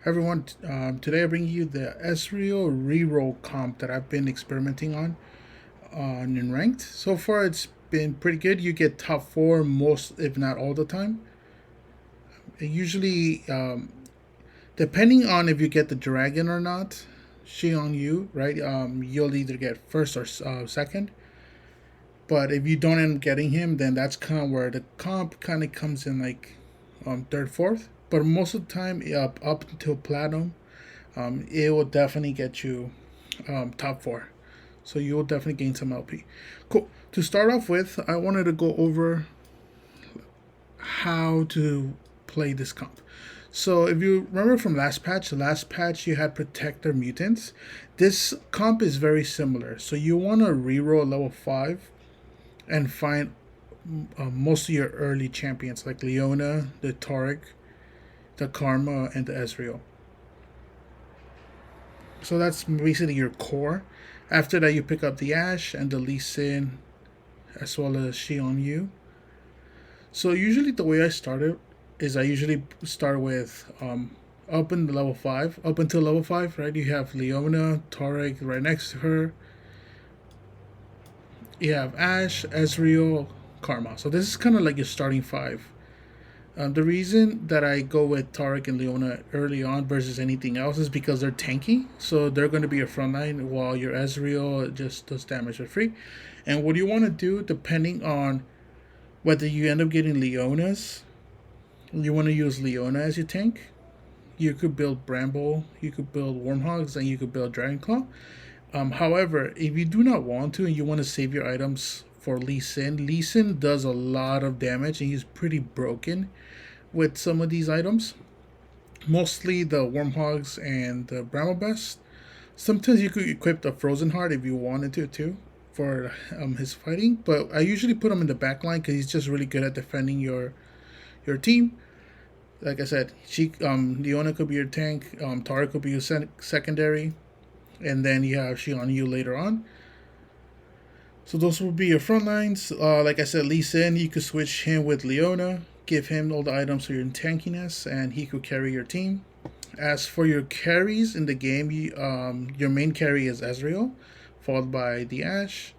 Hi everyone, today I bring you the Ezreal Reroll comp that I've been experimenting on in ranked. So far it's been pretty good. You get top 4 most, if not all the time. Usually, depending on if you get the dragon or not, she on you, right? You'll either get first or second. But if you don't end up getting him, then that's kind of where the comp kind of comes in like third, fourth. But most of the time, up until platinum, it will definitely get you top 4. So you will definitely gain some LP. Cool. To start off with, I wanted to go over how to play this comp. So if you remember from the last patch you had protector mutants. This comp is very similar. So you want to reroll level 5 and find most of your early champions like Leona, the Taurik, the Karma, and the Ezreal. So that's basically your core. After that, you pick up the Ashe and the Lee Sin, as well as She on You. So usually the way I started is I usually start with up in the level 5, up until level 5, right? You have Leona, Taurik right next to her. You have Ashe, Ezreal, Karma. So this is kind of like your starting 5. The reason that I go with Taurik and Leona early on versus anything else is because they're tanky, so they're going to be your front line while your Ezreal just does damage for free. And what you want to do, depending on whether you end up getting Leonas, you want to use Leona as your tank. You could build Bramble, you could build Wormhogs, and you could build Dragonclaw. However, if you do not want to and you want to save your items for Lee Sin does a lot of damage and he's pretty broken with some of these items. Mostly the Wormhogs and the Bramblebest. Sometimes you could equip the Frozen Heart if you wanted to too for his fighting, but I usually put him in the back line because he's just really good at defending your team. Like I said, Leona could be your tank, Tara could be your secondary, and then you have she on you later on. So those would be your front lines. Like I said, Lee Sin, you could switch him with Leona, give him all the items for your tankiness, and he could carry your team. As for your carries in the game, your main carry is Ezreal, followed by the Ashe.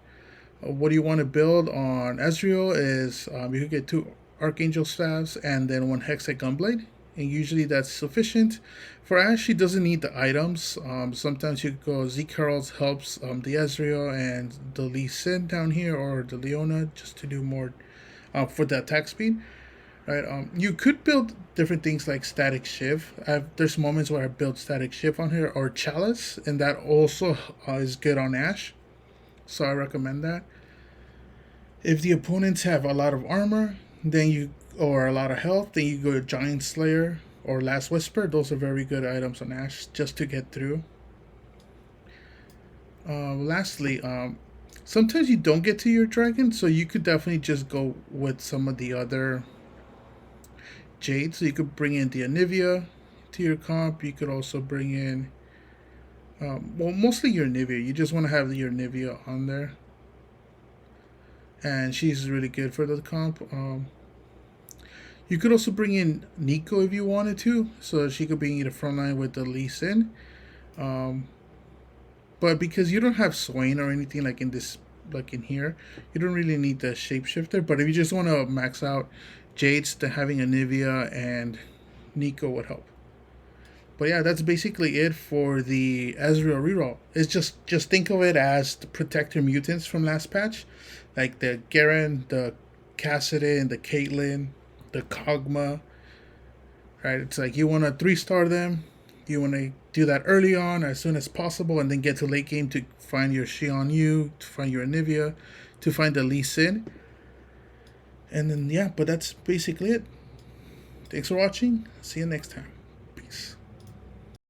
What you want to build on Ezreal is you could get 2 Archangel Staffs and then 1 Hextech Gunblade. And usually that's sufficient. For Ashe, she doesn't need the items. Sometimes you could go Zeke Herald helps the Ezreal and the Lee Sin down here, or the Leona, just to do more for the attack speed. Right. You could build different things like Static Shiv. There's moments where I build Static Shiv on here, or Chalice, and that also is good on Ashe. So I recommend that. If the opponents have a lot of armor, then you or a lot of health, then you go to Giant Slayer or Last Whisper. Those are very good items on Ashe just to get through. Lastly, sometimes you don't get to your dragon, so you could definitely just go with some of the other Jade. So you could bring in the Anivia to your comp. You could also bring in, well, mostly your Anivia. You just want to have your Anivia on there, and she's really good for the comp. You could also bring in Nico if you wanted to, so she could be in the front line with the Lee Sin. Um, but because you don't have Swain or anything like in this, like in here, you don't really need the shapeshifter. But if you just want to max out Jade's, then having Anivia and Nico would help. But yeah, that's basically it for the Ezreal reroll. It's just think of it as the protector mutants from last patch, like the Garen, the Cassidy, and the Caitlyn, the Kog'Maw. Right? It's like you want to 3-star them. You want to do that early on, as soon as possible, and then get to late game to find your Shion Yu, to find your Anivia, to find the Lee Sin. And then yeah, but that's basically it. Thanks for watching. See you next time. Peace.